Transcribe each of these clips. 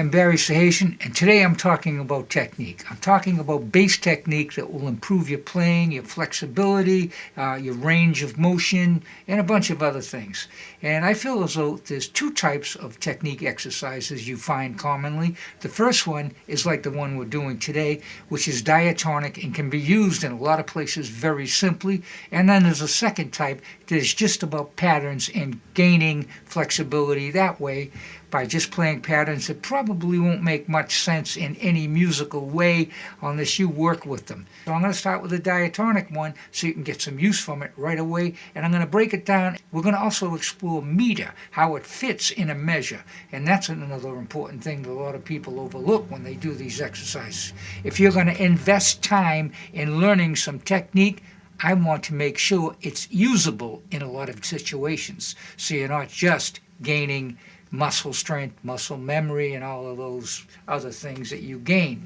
I'm Barry Sahasian, and today I'm talking about technique. I'm talking about bass technique that will improve your playing, your flexibility, your range of motion, and a bunch of other things. And I feel as though there's two types of technique exercises you find commonly. The first one is like the one we're doing today, which is diatonic and can be used in a lot of places very simply. And then there's a second type that is just about patterns and gaining flexibility that way by just playing patterns that probably won't make much sense in any musical way unless you work with them. So I'm going to start with the diatonic one so you can get some use from it right away, and I'm going to break it down. We're going to also explore meter, how it fits in a measure, and that's another important thing that a lot of people overlook when they do these exercises. If you're going to invest time in learning some technique, I want to make sure it's usable in a lot of situations, so you're not just gaining muscle strength, muscle memory, and all of those other things that you gain.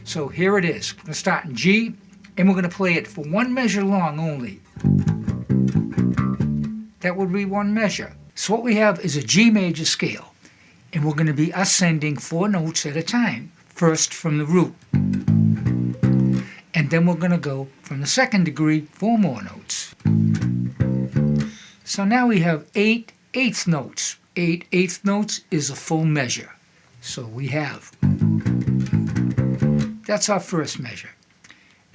So here it is. We're going to start in G, and we're going to play it for one measure long only. That would be one measure. So what we have is a G major scale, and we're going to be ascending 4 notes at a time, first from the root. And then we're going to go from the second degree 4 more notes. So now we have 8 eighth notes. 8 eighth notes is a full measure. So we have, that's our first measure.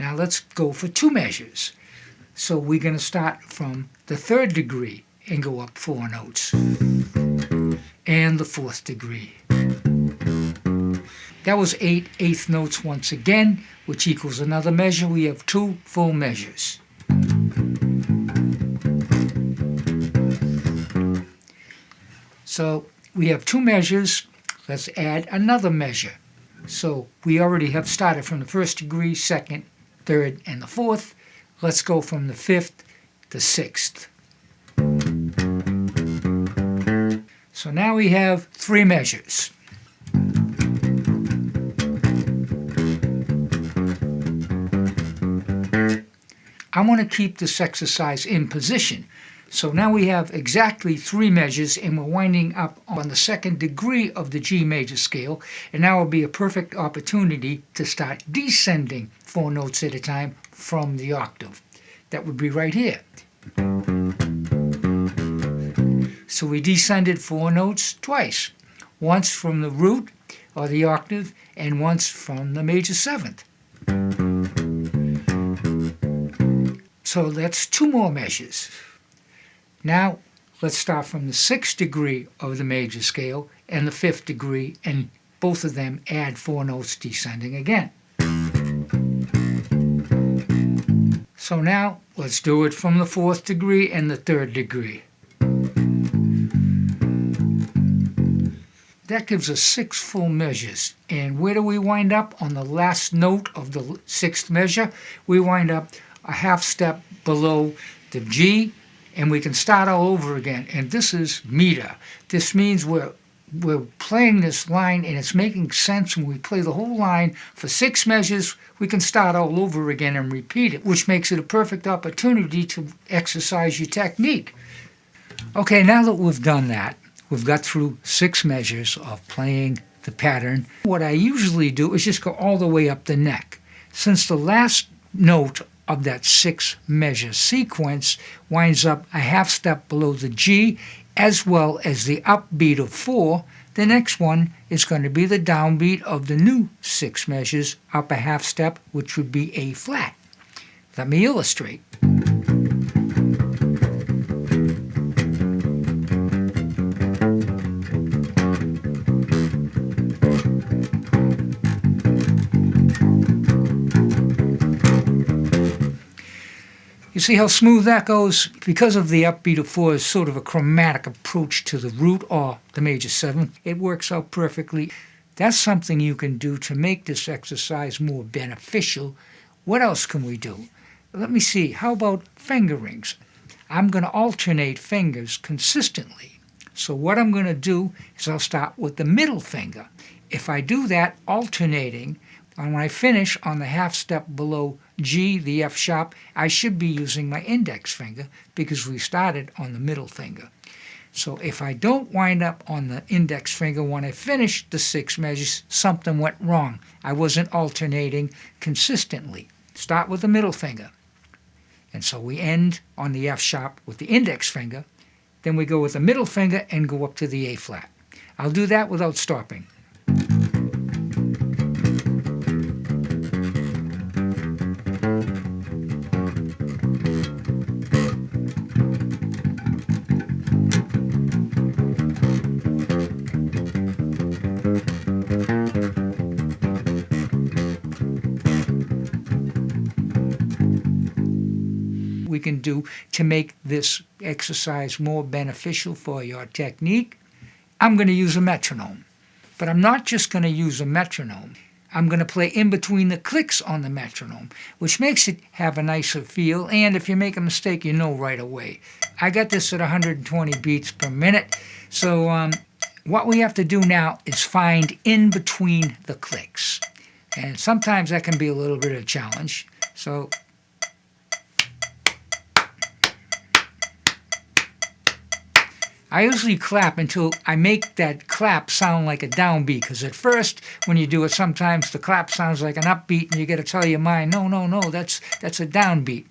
Now let's go for 2 measures. So we're going to start from the third degree and go up 4 notes. And the fourth degree. That was 8 eighth notes once again, which equals another measure. We have 2 full measures. So we have 2 measures. Let's add another measure. So we already have started from the first degree, second, third, and the fourth. Let's go from the 5th to 6th. So now we have 3 measures. I want to keep this exercise in position. So now we have exactly 3 measures, and we're winding up on the second degree of the G major scale, and now will be a perfect opportunity to start descending 4 notes at a time from the octave. That would be right here. So we descended 4 notes twice, once from the root or the octave and once from the major 7th. So that's 2 more measures. Now, let's start from the 6th degree of the major scale and the 5th degree, and both of them add 4 notes descending again. So now, let's do it from the 4th degree and the 3rd degree. That gives us 6 full measures. And where do we wind up? On the last note of the 6th measure, we wind up a half step below the G, and we can start all over again. And this is meter. This means we're playing this line and it's making sense. When we play the whole line for 6 measures, we can start all over again and repeat it, which makes it a perfect opportunity to exercise your technique. Okay, now that we've done that, we've got through 6 measures of playing the pattern. What I usually do is just go all the way up the neck. Since the last note of that 6 measure sequence winds up a half step below the G, as well as the upbeat of 4, the next one is going to be the downbeat of the new 6 measures up a half step, which would be A flat. Let me illustrate. You see how smooth that goes? Because of the upbeat of 4 is sort of a chromatic approach to the root or the major 7. It works out perfectly. That's something you can do to make this exercise more beneficial. What else can we do? Let me see. How about fingerings? I'm going to alternate fingers consistently. So what I'm going to do is I'll start with the middle finger. If I do that alternating, and when I finish on the half step below G, the F sharp, I should be using my index finger because we started on the middle finger. So if I don't wind up on the index finger when I finish the 6 measures, something went wrong. I wasn't alternating consistently. Start with the middle finger. And so we end on the F sharp with the index finger. Then we go with the middle finger and go up to the A flat. I'll do that without stopping. We can do to make this exercise more beneficial for your technique. I'm going to use a metronome, but I'm not just going to use a metronome. I'm going to play in between the clicks on the metronome, which makes it have a nicer feel, and if you make a mistake, you know right away. I got this at 120 beats per minute, so what we have to do now is find in between the clicks, and sometimes that can be a little bit of a challenge. So I usually clap until I make that clap sound like a downbeat, because at first, when you do it, sometimes the clap sounds like an upbeat, and you got to tell your mind, no, no, no, that's a downbeat.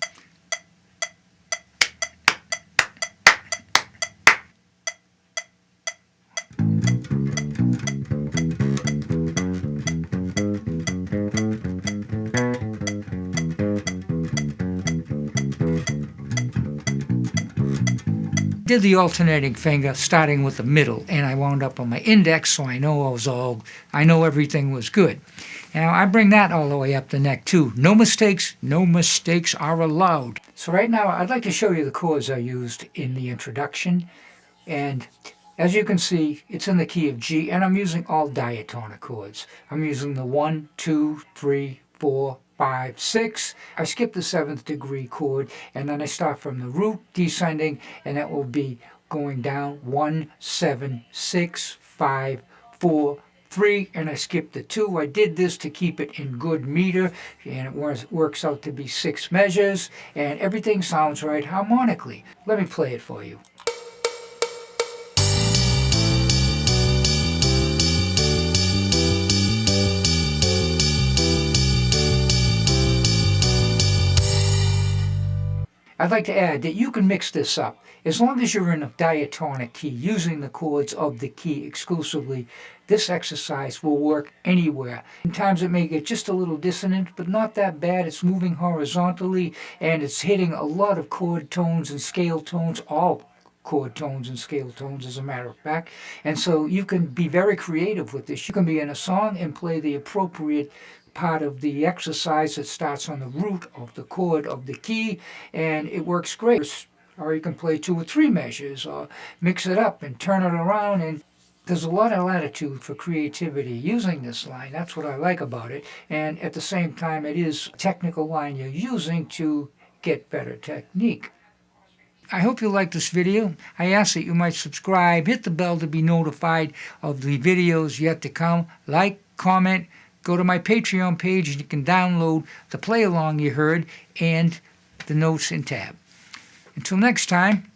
Did the alternating finger starting with the middle, and I wound up on my index, so I know everything was good. Now I bring that all the way up the neck too. No mistakes are allowed. So right now I'd like to show you the chords I used in the introduction, and as you can see, it's in the key of G, and I'm using all diatonic chords. I'm using the 1, 2, 3, 4, 5, 6. I skip the 7th degree chord, and then I start from the root descending, and that will be going down 1, 7, 6, 5, 4, 3, and I skip the 2. I did this to keep it in good meter, and it works out to be 6 measures, and everything sounds right harmonically. Let me play it for you. I'd like to add that you can mix this up. As long as you're in a diatonic key, using the chords of the key exclusively, this exercise will work anywhere. Sometimes it may get just a little dissonant, but not that bad. It's moving horizontally, and it's hitting a lot of chord tones and scale tones, all chord tones and scale tones, as a matter of fact. And so you can be very creative with this. You can be in a song and play the appropriate part of the exercise that starts on the root of the chord of the key, and it works great. Or you can play 2 or 3 measures, or mix it up and turn it around, and there's a lot of latitude for creativity using this line. That's what I like about it, and at the same time it is a technical line you're using to get better technique. I hope you liked this video. I ask that you might subscribe, hit the bell to be notified of the videos yet to come, like, comment, go to my Patreon page and you can download the play along you heard and the notes in tab. Until next time,